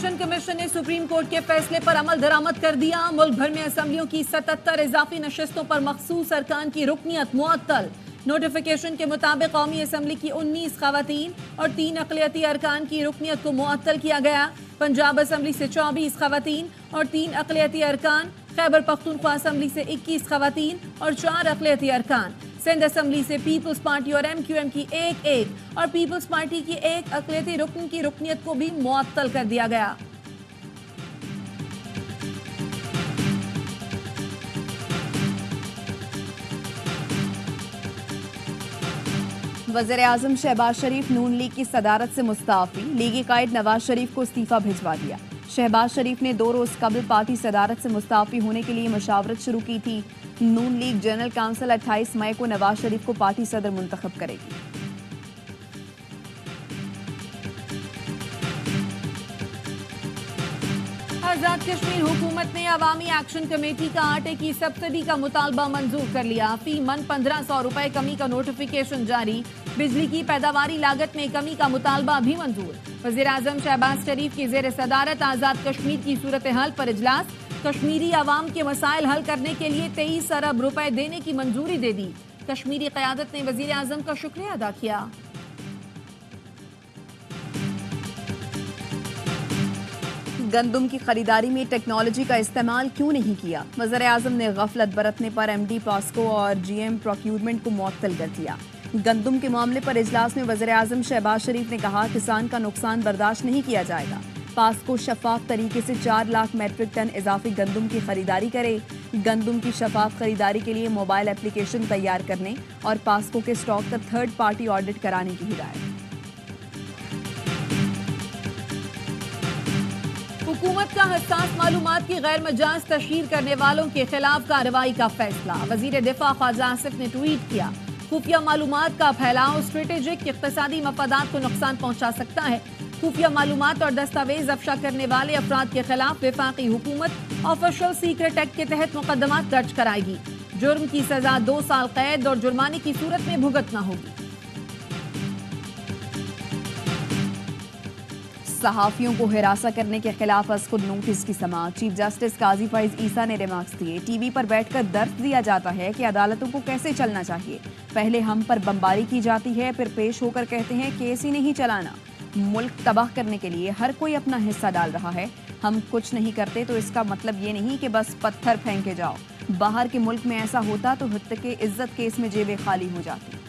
Election commission ने supreme court के फैसले पर अमल दरामद कर दिया। मुल्क भर में असम्बलियों की 77 इजाफी नशिस्तों पर मखसूस अरकान की रुकनियत मुअत्तल। नोटिफिकेशन के मुताबिक कौमी असम्बली की 19 खवातीन और 3 अक़लियती अरकान की रुकनियत को मुअत्तल किया गया। पंजाब असम्बली से 24 खवातीन और 3 अक़लियती अरकान, खैबर पख्तूनख्वा असम्बली से 21 खवातीन और 4 अक़लियती अरकान, सिंध असम्बली से पीपल्स पार्टी और MQM की एक और पीपल्स पार्टी की एक अक़लियती रुकन की रुकनियत को भी मुअत्तल कर दिया गया। वज़ीर-ए-आज़म शहबाज शरीफ नून लीग की सदारत से मुस्ताफ़ी, लीगी कायद नवाज शरीफ को इस्तीफ़ा भिजवा दिया। शहबाज शरीफ ने 2 रोज़ कबल पार्टी सदारत से मुस्ताफ़ी होने के लिए मशावरत शुरू की थी। नून लीग जनरल काउंसिल 28 मई को नवाज शरीफ को पार्टी सदर मुंतखब करेगी। आज़ाद कश्मीर हुकूमत ने अवामी एक्शन कमेटी का आटे की सब्सिडी का मुतालबा मंजूर कर लिया। फी मन 1500 रुपए कमी का नोटिफिकेशन जारी। बिजली की पैदावारी लागत में कमी का मुतालबा भी मंजूर। वज़ीर-ए-आज़म शहबाज शरीफ की ज़ेर सदारत आज़ाद कश्मीर की सूरत हाल पर इजलास। कश्मीरी आवाम के मसाइल हल करने के लिए 23 अरब रुपए देने की मंजूरी दे दी। कश्मीरी क़यादत ने वज़ीर-ए-आज़म का शुक्रिया अदा किया। गंदम की खरीदारी में टेक्नोलॉजी का इस्तेमाल क्यों नहीं किया? वज़ीर-ए-आज़म ने गफलत बरतने पर MD पास्को और GM प्रोक्यूरमेंट को मुअत्तल कर दिया। गंदम के मामले पर इजलास में वज़ीर-ए-आज़म शहबाज शरीफ ने कहा, किसान का नुकसान बर्दाश्त नहीं किया जाएगा। पास्को शफाफ तरीके से 4 लाख मेट्रिक टन इजाफी गंदम की खरीदारी करे। गंदम की शफाफ खरीदारी के लिए मोबाइल एप्लीकेशन तैयार करने और पास्को के स्टॉक का थर्ड पार्टी ऑडिट कराने की हिदायत। हुकूमत का हसास मालूमात की गैर मजाज तशहीर करने वालों के खिलाफ कार्रवाई का फैसला। वजीर दिफा ख्वाजा आसिफ ने ट्वीट किया, खुफिया मालूमात का फैलाव स्ट्रेटेजिक इक़्तिसादी मफादात को नुकसान पहुंचा सकता है। खुफिया मालूमात और दस्तावेज अफशा करने वाले अफराद के खिलाफ वफाकी हुकूमत ऑफिशियल सीक्रेट एक्ट के तहत मुकदमात दर्ज कराएगी। जुर्म की सजा 2 साल कैद और जुर्माने की सूरत में भुगतना होगी। सहाफियों को हिरासा करने के खिलाफ अस्कुर नोटिस की समाअत। चीफ जस्टिस काजी फैज ईसा ने रिमार्क्स दिए, टीवी पर बैठकर दर्ज दिया जाता है कि अदालतों को कैसे चलना चाहिए। पहले हम पर बमबारी की जाती है, फिर पेश होकर कहते हैं केस ही नहीं चलाना। मुल्क तबाह करने के लिए हर कोई अपना हिस्सा डाल रहा है। हम कुछ नहीं करते तो इसका मतलब ये नहीं कि बस पत्थर फेंके जाओ। बाहर के मुल्क में ऐसा होता तो हत्या के इज्जत केस में जेबें खाली हो जाती।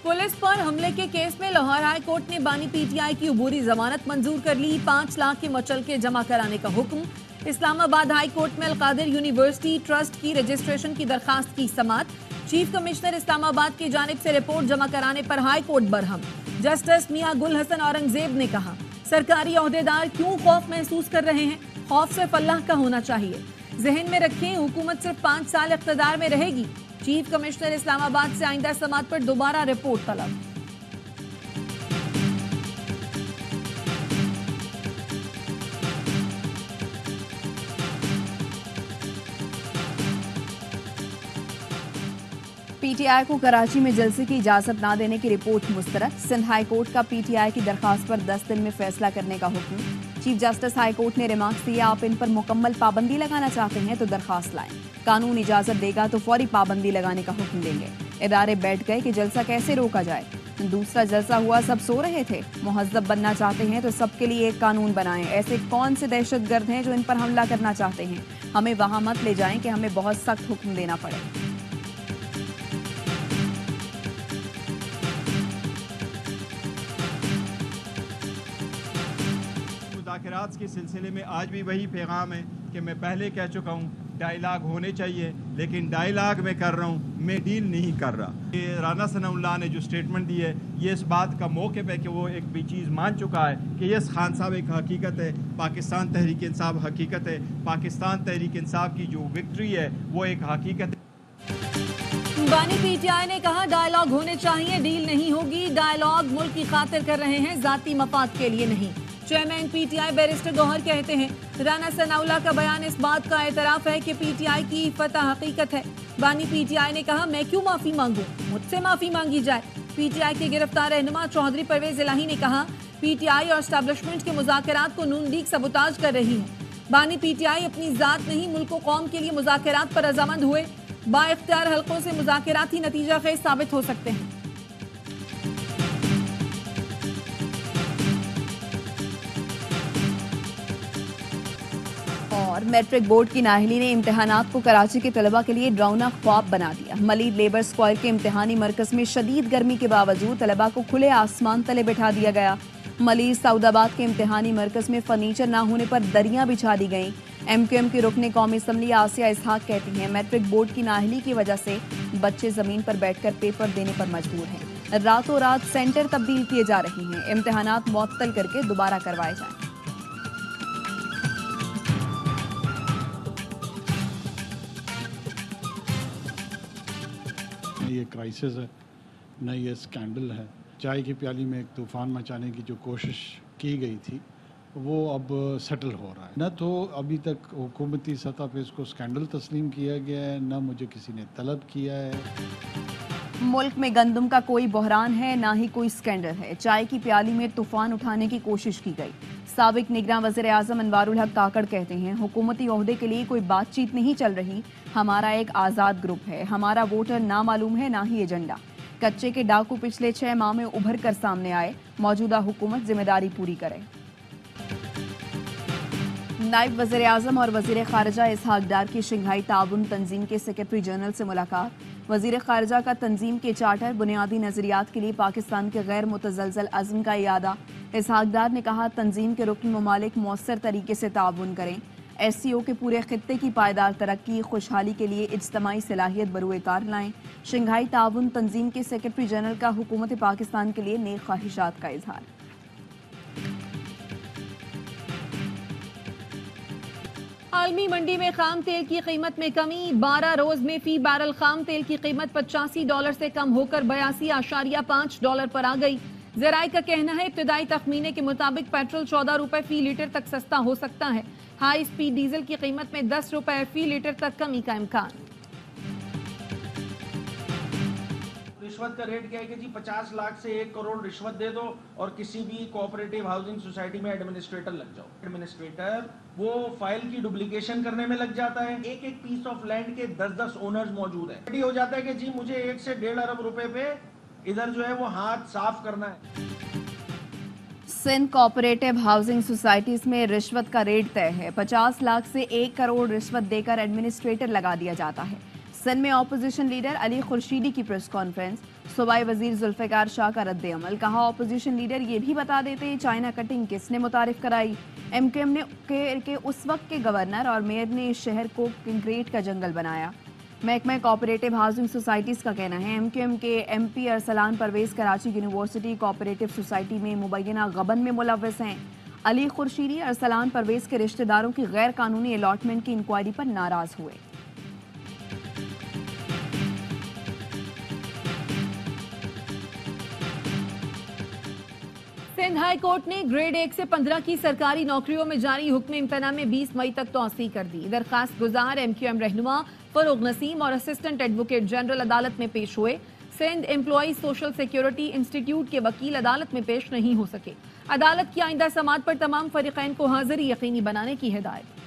पुलिस पर हमले के केस में लाहौर हाई कोर्ट ने बानी PTI की अबूरी जमानत मंजूर कर ली। 5 लाख के मुचलके जमा कराने का हुक्म। इस्लामाबाद हाई कोर्ट में अलकादिर यूनिवर्सिटी ट्रस्ट की रजिस्ट्रेशन की दरखास्त की समाअत। चीफ कमिश्नर इस्लामाबाद की जानिब से रिपोर्ट जमा कराने पर हाई कोर्ट बरहम। जस्टिस मियां गुल हसन औरंगजेब ने कहा, सरकारी ओहदेदार क्यों खौफ महसूस कर रहे हैं? खौफ सिर्फ अल्लाह का होना चाहिए। जहन में रखें, हुकूमत सिर्फ 5 साल इख्तिदार में रहेगी। चीफ कमिश्नर इस्लामाबाद से आइंदा समाअत पर दोबारा रिपोर्ट तलब। PTI को कराची में जलसे की इजाजत ना देने की रिपोर्ट मुस्तरद। सिंध हाई कोर्ट का PTI की दरखास्त पर 10 दिन में फैसला करने का हुक्म। चीफ जस्टिस हाई कोर्ट ने रिमार्क्स दिया, आप इन पर मुकम्मल पाबंदी लगाना चाहते हैं तो दरखास्त लाएं। कानून इजाजत देगा तो फौरी पाबंदी लगाने का हुक्म देंगे। इदारे बैठ गए कि जलसा कैसे रोका जाए। दूसरा जलसा हुआ, सब सो रहे थे। मुहज़्ज़ब बनना चाहते हैं तो सबके लिए एक कानून बनाएं। ऐसे कौन से दहशतगर्द हैं जो इन पर हमला करना चाहते हैं? हमें वहां मत ले जाएं कि हमें बहुत सख्त हुक्म देना पड़े। मुज़ाकरात के सिलसिले में आज भी वही पैगाम है कि मैं पहले कह चुका हूँ, डायलॉग होने चाहिए, लेकिन डायलॉग में कर रहा हूँ, मैं डील नहीं कर रहा। ये राना सनाउल्लाह ने जो स्टेटमेंट दी है, ये इस बात का मौक़िफ़ है कि वो एक भी चीज़ मान चुका है कि यस खान साहब एक हकीकत है, पाकिस्तान तहरीक इंसाफ हकीकत है, पाकिस्तान तहरीक इंसाफ की जो विक्ट्री है वो एक हकीकत है। बानी PTI ने कहा, डायलॉग होने चाहिए, डील नहीं होगी। डायलॉग मुल्क की खातिर कर रहे हैं, जाती मफाद के लिए नहीं। चेयरमैन PTI बैरिस्टर गौहर कहते हैं, राना सनाउल्लाह का बयान इस बात का एतराफ़ है कि PTI की फतह हकीकत है। بانی پی ٹی آئی نے کہا میں کیوں معافی مانگوں، مجھ سے معافی مانگی جائے۔ پی ٹی آئی کے گرفتار رہنما چودھری پرویز الہی نے کہا پی ٹی آئی اور اسٹیبلشمنٹ کے مذاکرات کو نون لیگ سبوتاژ کر رہی ہے۔ بانی پی ٹی آئی اپنی ذات نہیں ملک و قوم کے لیے مذاکرات پر رضامند ہوئے، با اختیار حلقوں سے مذاکرات ہی نتیجہ خیز ثابت ہو سکتے ہیں۔ اور میٹرک بورڈ کی نااہلی نے امتحانات کو کراچی کے طلبہ کے لیے ڈراؤنا خواب بنا دیا۔ ملید لیبر اسکوائر کے امتحانی مرکز میں شدید گرمی کے باوجود طلبہ کو کھلے آسمان تلے بٹھا دیا گیا۔ ملید سعود آباد کے امتحانی مرکز میں فرنیچر نہ ہونے پر دریاں بچھا دی گئیں۔ ایم کیو ایم کی رکن قومی اسمبلی آسیہ اسحاق کہتی ہیں میٹرک بورڈ کی نااہلی کی وجہ سے بچے زمین پر بیٹھ کر پیپر دینے پر مجبور ہیں۔ راتوں رات سینٹر تبدیل کیے جا رہے ہیں، امتحانات معطل کر کے دوبارہ کروائے جائیں۔ یہ کرائسس ہے نہ یہ اسکینڈل ہے۔ چائے کی پیالی میں ایک طوفان مچانے کی جو کوشش کی گئی تھی وہ اب سیٹل ہو رہا ہے۔ نہ تو ابھی تک حکومتی سطح پہ اس کو اسکینڈل تسلیم کیا گیا ہے، نہ مجھے کسی نے طلب کیا ہے۔ ملک میں گندم کا کوئی بحران ہے، نہ ہی کوئی اسکینڈل ہے۔ چائے کی پیالی میں طوفان اٹھانے کی کوشش کی گئی۔ سابق نگراں وزیر اعظم انوار الحق کاکڑ کہتے ہیں حکومتی عہدے کے لیے کوئی بات چیت نہیں چل رہی، ہمارا ایک آزاد گروپ ہے، ہمارا ووٹر نامعلوم ہے نہ ہی ایجنڈا۔ کچے کے ڈاکو پچھلے 6 ماہ میں ابھر کر سامنے آئے، موجودہ حکومت ذمہ داری پوری کرے۔ نائب وزیر اعظم اور وزیر خارجہ اسحاق ڈار کی شنگھائی تعاون تنظیم کے سیکرٹری جنرل سے ملاقات۔ وزیر خارجہ کا تنظیم کے چارٹر بنیادی نظریات کے لیے پاکستان کے غیر متزلزل عزم کا اعادہ۔ اسحاق ڈار نے کہا تنظیم کے رکن ممالک مؤثر طریقے سے تعاون کریں، ایس سی او کے پورے خطے کی پائیدار ترقی خوشحالی کے لیے اجتماعی صلاحیت بروئے کار لائیں۔ شنگھائی تعاون تنظیم کے سیکرٹری جنرل کا حکومت پاکستان کے لیے نیک خواہشات کا اظہار۔ عالمی منڈی میں خام تیل کی قیمت میں کمی، 12 روز میں فی بیرل خام تیل کی قیمت $85 سے کم ہو کر $82.5 پر آ گئی۔ ذرائع کا کہنا ہے ابتدائی تخمینے کے مطابق پیٹرول $14 فی لیٹر تک سستا ہو سکتا ہے۔ ہائی سپیڈ ڈیزل کی قیمت میں $10 فی لیٹر تک کمی کا امکان۔ رشوت کا ریٹ کیا ہے کہ جی 50 لاکھ سے 1 کروڑ رشوت دے دو اور کسی بھی کوآپریٹیو ہاؤسنگ سوسائٹی میں ایڈمنسٹریٹر لگ جاؤ۔ ایڈمنسٹریٹر وہ فائل کی ڈپلیکیشن کرنے میں لگ جاتا ہے، ایک پیس آف لینڈ کے 10 اونرز موجود ہیں۔ ریڈی ہو جاتا ہے کہ جی مجھے 1 سے 1.5 ارب روپے پہ ادھر جو ہے وہ ہاتھ صاف کرنا ہے۔ سندھ کوآپریٹیو ہاؤسنگ سوسائٹیز میں رشوت کا ریٹ طے ہے، 50 لاکھ سے 1 کروڑ رشوت دے کر ایڈمنسٹریٹر لگا دیا جاتا ہے۔ سندھ میں اپوزیشن لیڈر علی خورشیدی کی پریس کانفرنس، صوبائی وزیر ذوالفقار شاہ کا رد عمل، کہا اپوزیشن لیڈر یہ بھی بتا دیتے چائنا کٹنگ کس نے متعارف کرائی۔ ایم کیو ایم نے کہ اس وقت کے گورنر اور میئر نے اس شہر کو کنکریٹ کا جنگل بنایا۔ محکمہ کوآپریٹیو ہاؤسنگ سوسائٹیز کا کہنا ہے ایم کیو ایم کے M P Arsalan Pervez Karachi university cooperative society میں مبینہ غبن میں ملوث ہیں۔ علی خورشیدی ارسلان پرویز کے رشتہ داروں کی غیر قانونی الاٹمنٹ کی انکوائری پر ناراض ہوئے۔ سندھ ہائی کورٹ نے گریڈ 1 سے 15 کی سرکاری نوکریوں میں جاری حکم امتناع میں 20 مئی تک توسیع کر دی۔ درخواست گزار ایم کیو ایم رہنما فروغ نسیم اور اسسٹنٹ ایڈوکیٹ جنرل عدالت میں پیش ہوئے۔ Sindh employee social security institute کے وکیل عدالت میں پیش نہیں ہو سکے۔ عدالت کی آئندہ سماعت پر تمام فریقین کو حاضری یقینی بنانے کی ہدایت۔